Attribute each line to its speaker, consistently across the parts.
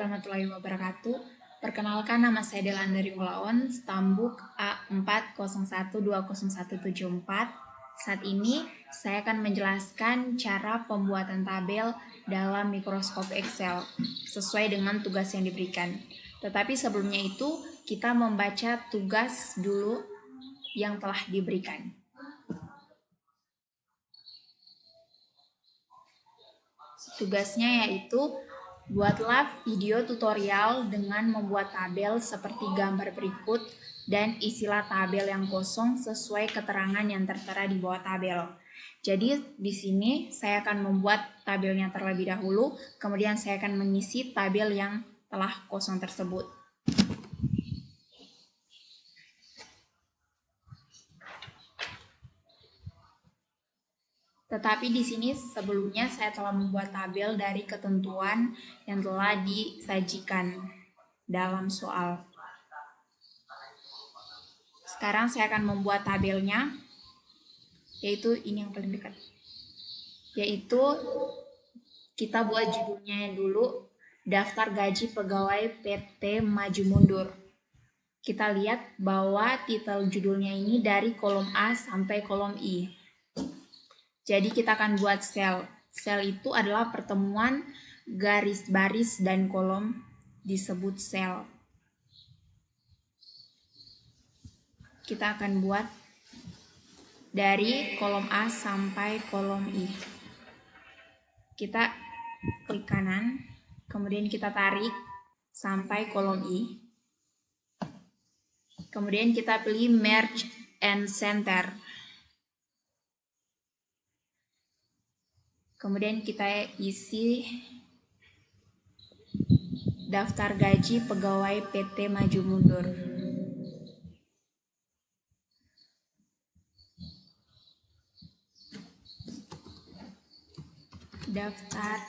Speaker 1: warahmatullahi wabarakatuh. Perkenalkan, nama saya Delandari Ulaon, stambuk A401201774. Saat ini saya akan menjelaskan cara pembuatan tabel dalam mikroskop Excel sesuai dengan tugas yang diberikan. Tetapi sebelumnya itu kita membaca tugas dulu yang telah diberikan. Tugasnya yaitu buatlah video tutorial dengan membuat tabel seperti gambar berikut dan isilah tabel yang kosong sesuai keterangan yang tertera di bawah tabel. Jadi di sini saya akan membuat tabelnya terlebih dahulu, kemudian saya akan mengisi tabel yang telah kosong tersebut. Tetapi di sini sebelumnya saya telah membuat tabel dari ketentuan yang telah disajikan dalam soal. Sekarang saya akan membuat tabelnya, yaitu ini yang paling dekat. Yaitu kita buat judulnya dulu, daftar gaji pegawai PT Maju Mundur. Kita lihat bahwa titel judulnya ini dari kolom A sampai kolom I. Jadi kita akan buat sel. Sel itu adalah pertemuan garis baris dan kolom disebut sel. Kita akan buat dari kolom A sampai kolom I. Kita klik kanan, kemudian kita tarik sampai kolom I. Kemudian kita pilih Merge and Center. Kemudian kita isi daftar gaji pegawai PT Maju Mundur. Daftar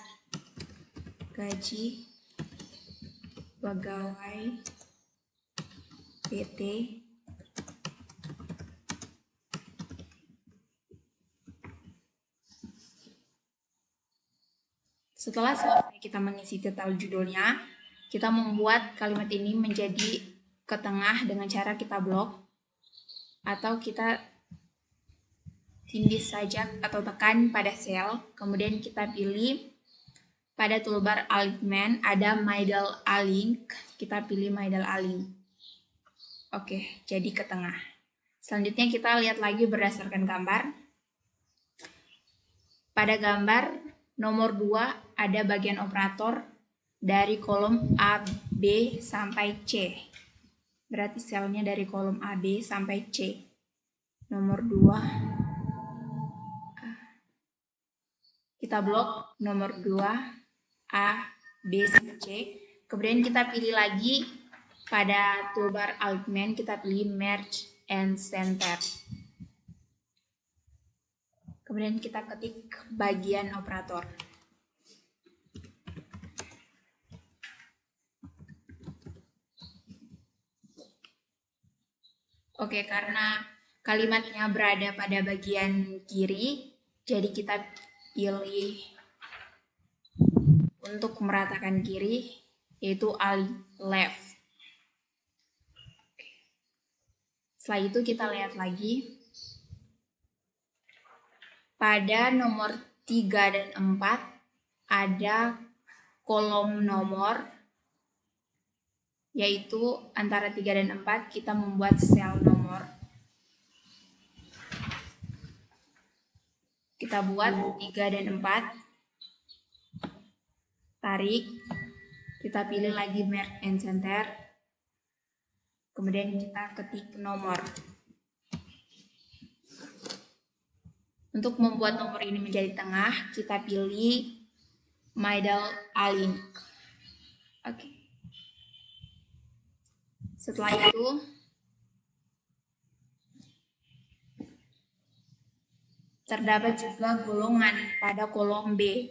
Speaker 1: gaji pegawai PT Setelah selesai kita mengisi titel judulnya, kita membuat kalimat ini menjadi ke tengah dengan cara kita blok atau kita tindih saja atau tekan pada sel, kemudian kita pilih pada toolbar alignment ada middle align, kita pilih middle align. Oke, jadi ke tengah. Selanjutnya kita lihat lagi berdasarkan gambar. Pada gambar nomor 2 ada bagian operator dari kolom A, B, sampai C. Berarti selnya dari kolom A, B, sampai C. Nomor 2. Kita blok nomor 2, A, B, sampai C. Kemudian kita pilih lagi pada toolbar alignment, kita pilih Merge and Center. Kemudian kita ketik bagian operator. Oke, karena kalimatnya berada pada bagian kiri, jadi kita pilih untuk meratakan kiri, yaitu alt left. Setelah itu kita lihat lagi. Pada nomor 3 dan 4 ada kolom nomor, yaitu antara 3 dan 4 kita membuat sel nomor. Kita buat 3 dan 4. Tarik. Kita pilih lagi Merge and Center. Kemudian kita ketik nomor. Untuk membuat nomor ini menjadi tengah, kita pilih middle align. Oke. Setelah itu, terdapat juga golongan pada kolom B.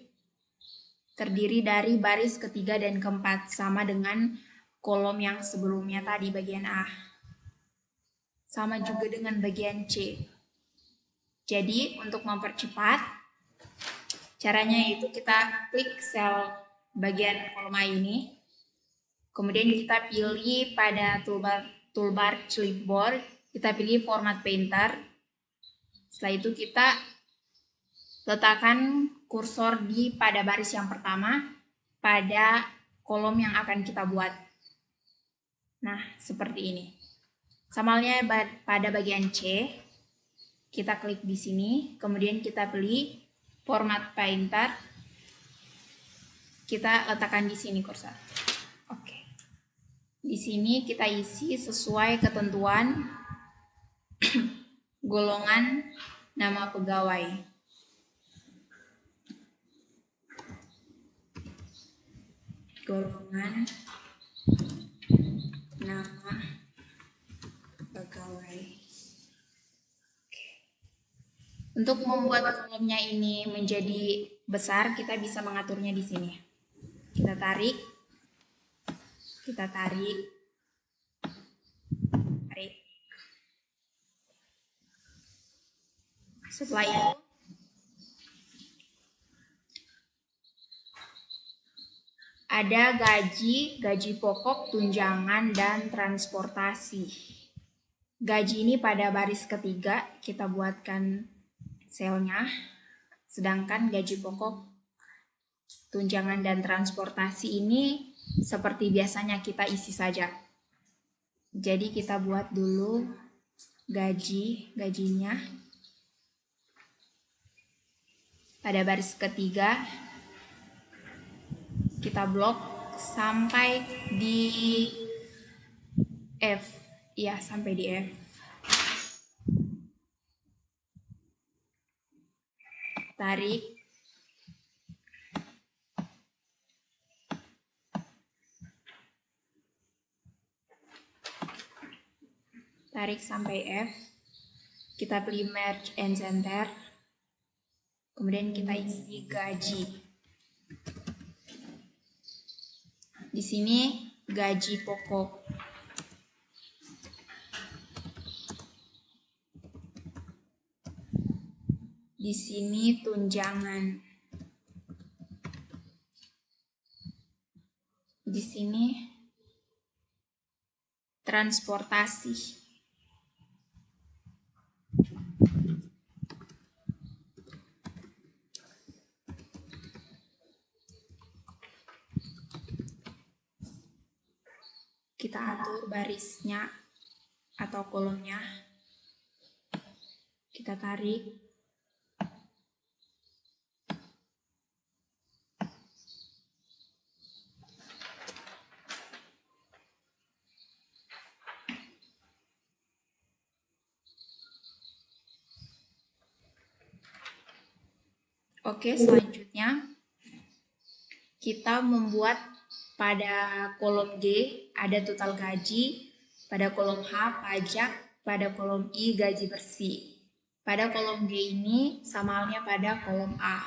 Speaker 1: Terdiri dari baris ketiga dan keempat, sama dengan kolom yang sebelumnya tadi bagian A. Sama juga dengan bagian C. Jadi untuk mempercepat, caranya itu kita klik sel bagian kolom A ini, Kemudian kita pilih pada toolbar clipboard, kita pilih format painter. Setelah itu kita letakkan kursor pada baris yang pertama pada kolom yang akan kita buat. Nah, seperti ini. Sama halnya pada bagian C, kita klik di sini, kemudian kita pilih format painter, kita letakkan di sini kursor. Oke. Di sini kita isi sesuai ketentuan golongan nama pegawai. Golongan nama pegawai. Oke. Untuk membuat kolomnya ini menjadi besar, kita bisa mengaturnya di sini. Kita tarik. Setelah itu ada gaji pokok, tunjangan, dan transportasi. Gaji ini pada baris ketiga kita buatkan selnya, sedangkan gaji pokok, tunjangan, dan transportasi ini seperti biasanya kita isi saja. Jadi kita buat dulu gajinya pada baris ketiga, kita blok sampai di F. Ya, sampai di F. Tarik sampai F. Kita pilih merge and center. Kemudian kita isi gaji. Di sini gaji pokok. Di sini tunjangan. Di sini transportasi. Kita atur barisnya atau kolomnya. Kita tarik. Oke, selanjutnya kita membuat pada kolom G ada total gaji, pada kolom H pajak, pada kolom I gaji bersih. Pada kolom G ini sama halnya pada kolom A,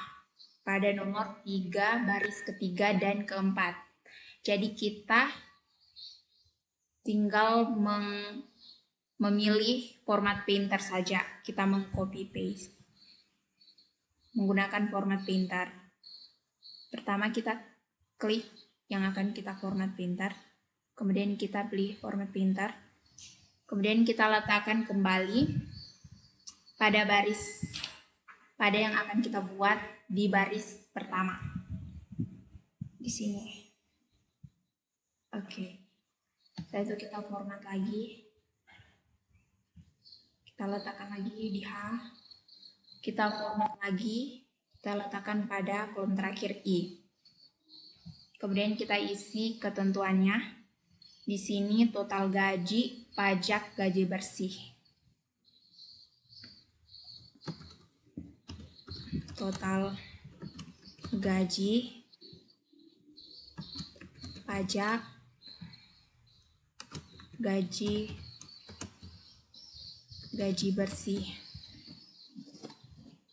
Speaker 1: pada nomor 3 baris ketiga dan keempat. Jadi kita tinggal memilih format painter saja. Kita meng-copy paste menggunakan format painter. Pertama kita klik yang akan kita format painter, kemudian kita pilih format painter, kemudian kita letakkan kembali pada yang akan kita buat di baris pertama di sini. Oke. Setelah itu kita format lagi, kita letakkan lagi di H, kita format lagi, kita letakkan pada kolom terakhir I. Kemudian kita isi ketentuannya. Di sini total gaji, pajak, gaji bersih. Total gaji, pajak, gaji bersih.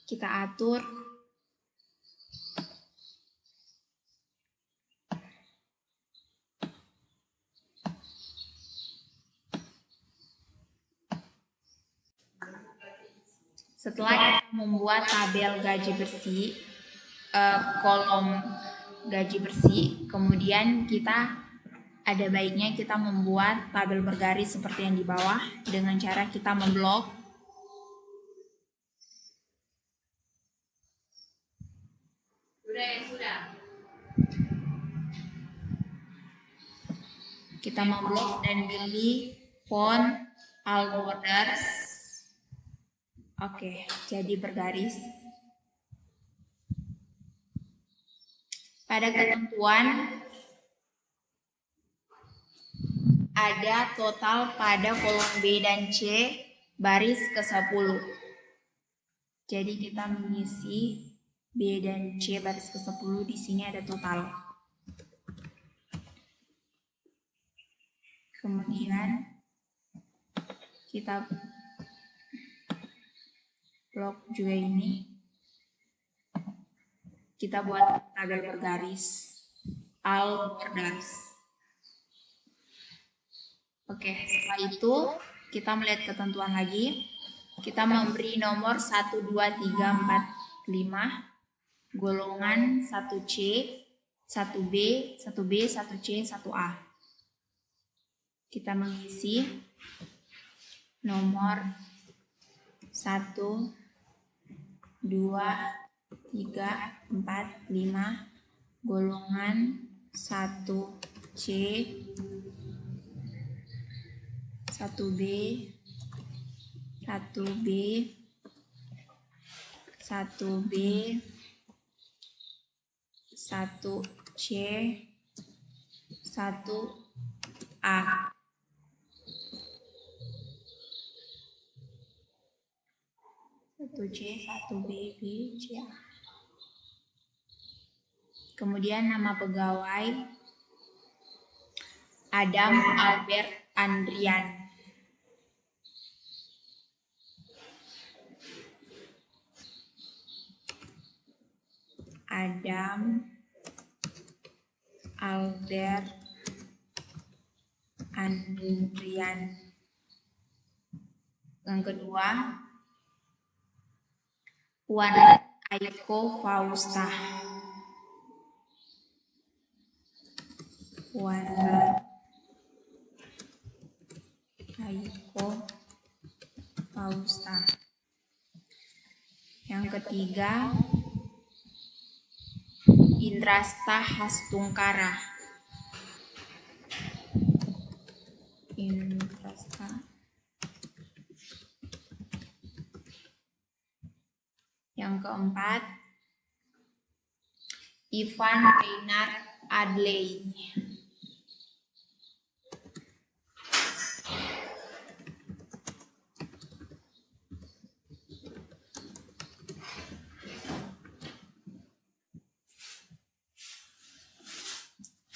Speaker 1: Kita atur. Setelah kita membuat tabel gaji bersih, kolom gaji bersih, kemudian kita ada baiknya kita membuat tabel bergaris seperti yang di bawah dengan cara kita memblok. Kita memblok dan pilih font all borders. Oke, jadi bergaris. Pada ketentuan ada total pada kolom B dan C baris ke-10. Jadi kita mengisi B dan C baris ke-10, di sini ada total. Kemudian kita blok juga ini. Kita buat tabel bergaris all borders. Oke, setelah itu kita melihat ketentuan lagi. Kita memberi nomor 1, 2, 3, 4, 5, golongan 1C, 1B, 1B, 1C, 1A. Kita mengisi nomor 1, 2, 3, 4, 5, golongan 1C, 1B, 1B, 1B, 1C, 1A. C, 1B, B, C, A. Kemudian nama pegawai Adam Albert Andrian. Adam Albert Andrian. Yang kedua, Puan Aiko Fausta. Puan Aiko Fausta. Yang ketiga, Indrasta Hastungkara. Indrasta. Yang keempat, Ivan Reinar Adley.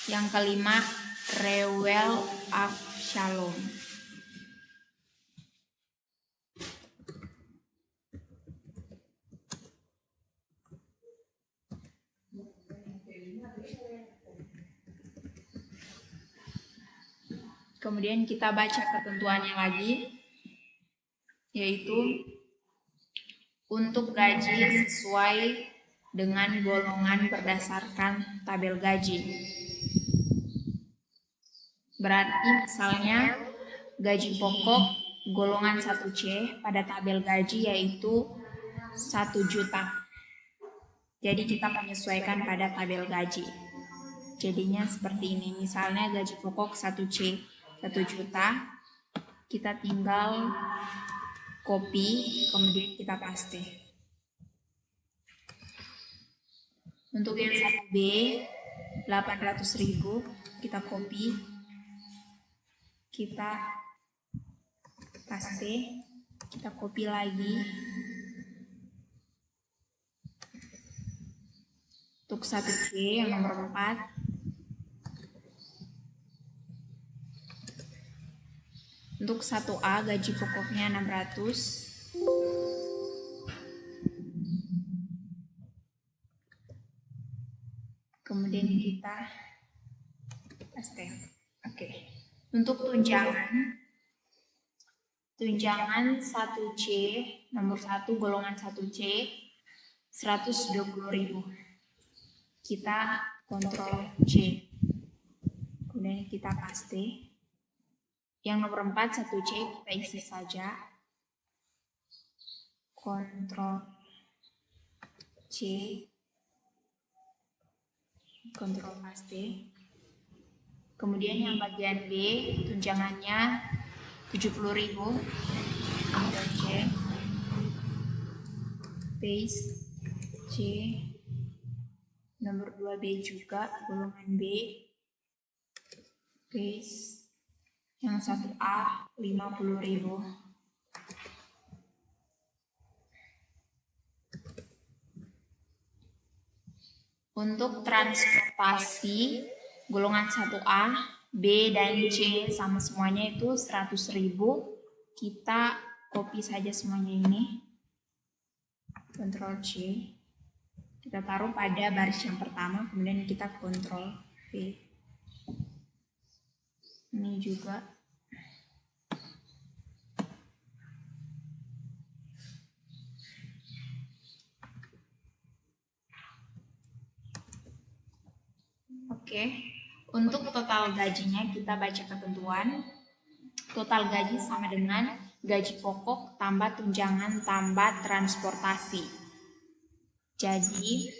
Speaker 1: Yang kelima, Rewel Avshalom. Kemudian kita baca ketentuannya lagi, yaitu untuk gaji sesuai dengan golongan berdasarkan tabel gaji. Berarti misalnya gaji pokok golongan 1C pada tabel gaji yaitu 1 juta. Jadi kita menyesuaikan pada tabel gaji. Jadinya seperti ini. Misalnya gaji pokok 1C 1 juta. Kita tinggal copy, kemudian kita paste. Untuk yang 1B 800.000 kita copy, kita paste, kita copy lagi. Untuk 1C yang nomor 4, untuk 1A gaji pokoknya 600. Kemudian kita paste. Oke. Untuk tunjangan 1C nomor 1 golongan 1C 120.000. Kita kontrol C. Kemudian kemudian kita paste. Yang nomor 4 1C kita isi saja. Ctrl C, Ctrl paste. Kemudian yang bagian B tunjangannya 70.000. Ctrl C, paste C. Nomor 2B juga golongan B, paste. Yang 1A 50.000. Untuk transportasi golongan 1A, B dan C sama semuanya itu 100.000. Kita copy saja semuanya ini. Ctrl C. Kita taruh pada baris yang pertama, kemudian kita Ctrl V. Ini juga. Oke, untuk total gajinya kita baca ketentuan. Total gaji sama dengan gaji pokok tambah tunjangan tambah transportasi. Jadi,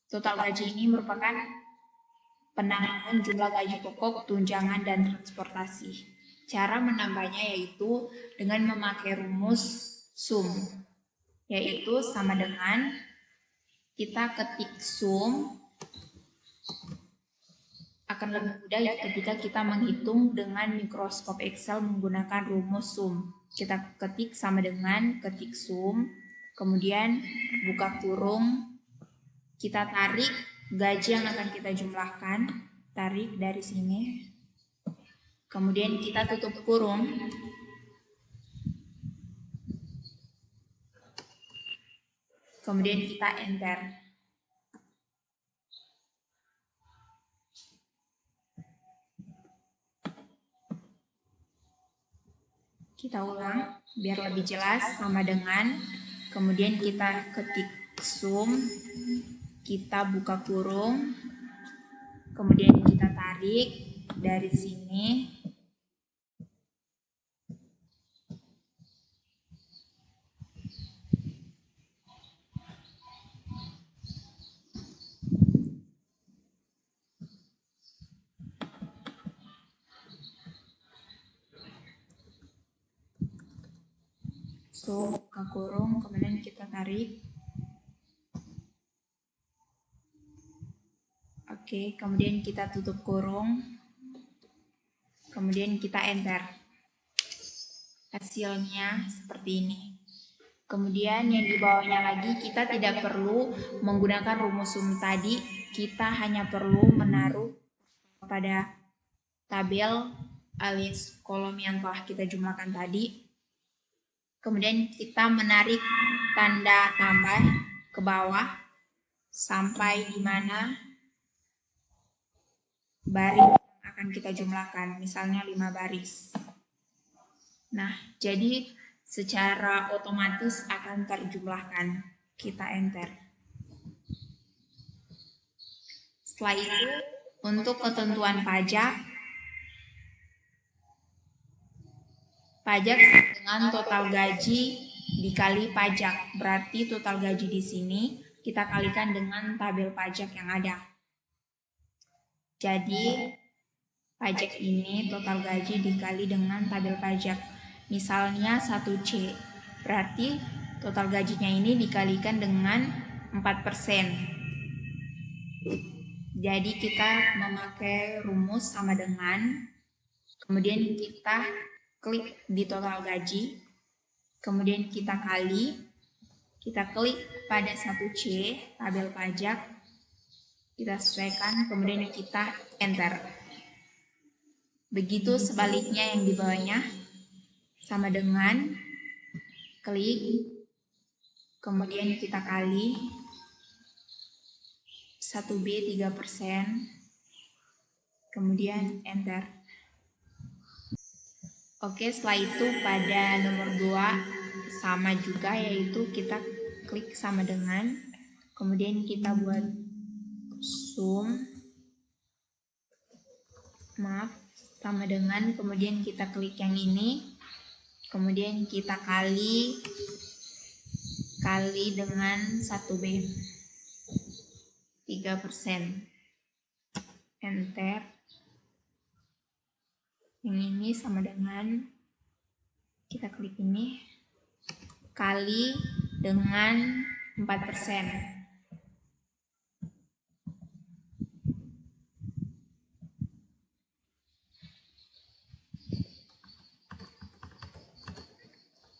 Speaker 1: total gaji ini merupakan penambahan jumlah gaji pokok, tunjangan, dan transportasi. Cara menambahnya yaitu dengan memakai rumus sum, yaitu sama dengan kita ketik sum. Akan lebih mudah ya ketika kita menghitung dengan mikroskop Excel menggunakan rumus sum. Kita ketik sama dengan ketik sum, kemudian buka kurung, kita tarik gaji yang akan kita jumlahkan, tarik dari sini, kemudian kita tutup kurung, kemudian kita enter. Kita ulang biar lebih jelas, sama dengan, kemudian kita ketik sum, kita buka kurung, kemudian kita tarik dari sini, buka kurung, kemudian kita tarik. Oke, kemudian kita tutup kurung, kemudian kita enter. Hasilnya seperti ini. Kemudian yang di bawahnya lagi kita tidak perlu menggunakan rumus sum tadi, kita hanya perlu menaruh pada tabel alias kolom yang telah kita jumlahkan tadi. Kemudian kita menarik tanda tambah ke bawah sampai di mana baris yang akan kita jumlahkan, misalnya 5 baris. Nah, jadi secara otomatis akan terjumlahkan. Kita enter. Setelah itu, untuk ketentuan pajak dengan total gaji dikali pajak. Berarti total gaji di sini kita kalikan dengan tabel pajak yang ada. Jadi pajak ini total gaji dikali dengan tabel pajak. Misalnya 1C. Berarti total gajinya ini dikalikan dengan 4%. Jadi kita memakai rumus sama dengan, kemudian kita klik di total gaji, kemudian kita kali, kita klik pada 1C, tabel pajak, kita sesuaikan, kemudian kita enter. Begitu sebaliknya yang di bawahnya, sama dengan, klik, kemudian kita kali, 1B 3%, kemudian enter. Oke, setelah itu pada nomor 2 sama juga, yaitu kita klik sama dengan, kemudian kita buat sum, maaf, sama dengan, kemudian kita klik yang ini, kemudian kita kali dengan 1B 3%, enter. Yang ini sama dengan, kita klik ini, kali dengan 4%.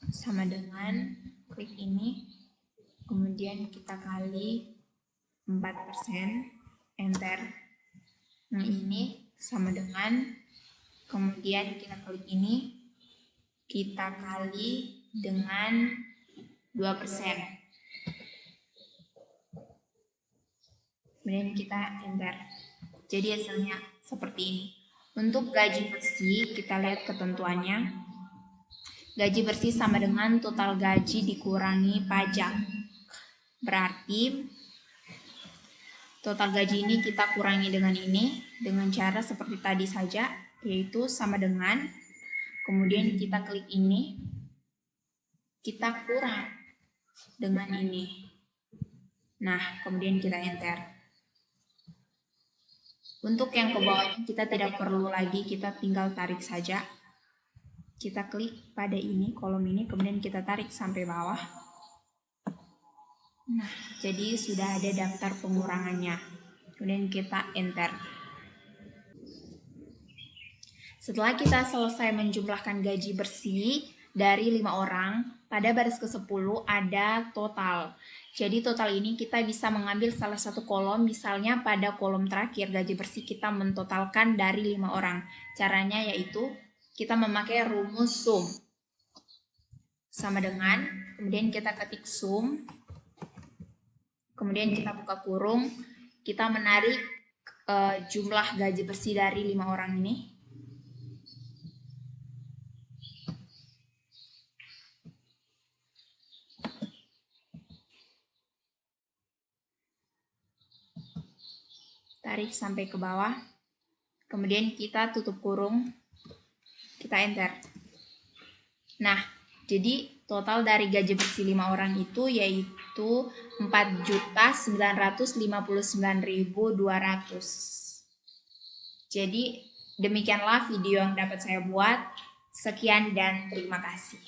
Speaker 1: Sama dengan, klik ini, kemudian kita kali 4%, enter. Yang ini sama dengan, kemudian kita klik ini, kita kali dengan 2%. Kemudian kita enter. Jadi hasilnya seperti ini. Untuk gaji bersih, kita lihat ketentuannya. Gaji bersih sama dengan total gaji dikurangi pajak. Berarti total gaji ini kita kurangi dengan ini, dengan cara seperti tadi saja, yaitu sama dengan, kemudian kita klik ini, kita kurang dengan ini. Nah, kemudian kita enter. Untuk yang ke bawahnya kita tidak perlu lagi, kita tinggal tarik saja. Kita klik pada ini, kolom ini, kemudian kita tarik sampai bawah. Nah, jadi sudah ada daftar pengurangannya. Kemudian kita enter. Setelah kita selesai menjumlahkan gaji bersih dari 5 orang, pada baris ke-10 ada total. Jadi total ini kita bisa mengambil salah satu kolom, misalnya pada kolom terakhir gaji bersih kita mentotalkan dari 5 orang. Caranya yaitu kita memakai rumus sum. Sama dengan, kemudian kita ketik sum, kemudian kita buka kurung, kita menarik jumlah gaji bersih dari 5 orang ini. Tarik sampai ke bawah, kemudian kita tutup kurung, kita enter. Nah, jadi total dari gaji bersih 5 orang itu yaitu 4.959.200. Jadi demikianlah video yang dapat saya buat. Sekian dan terima kasih.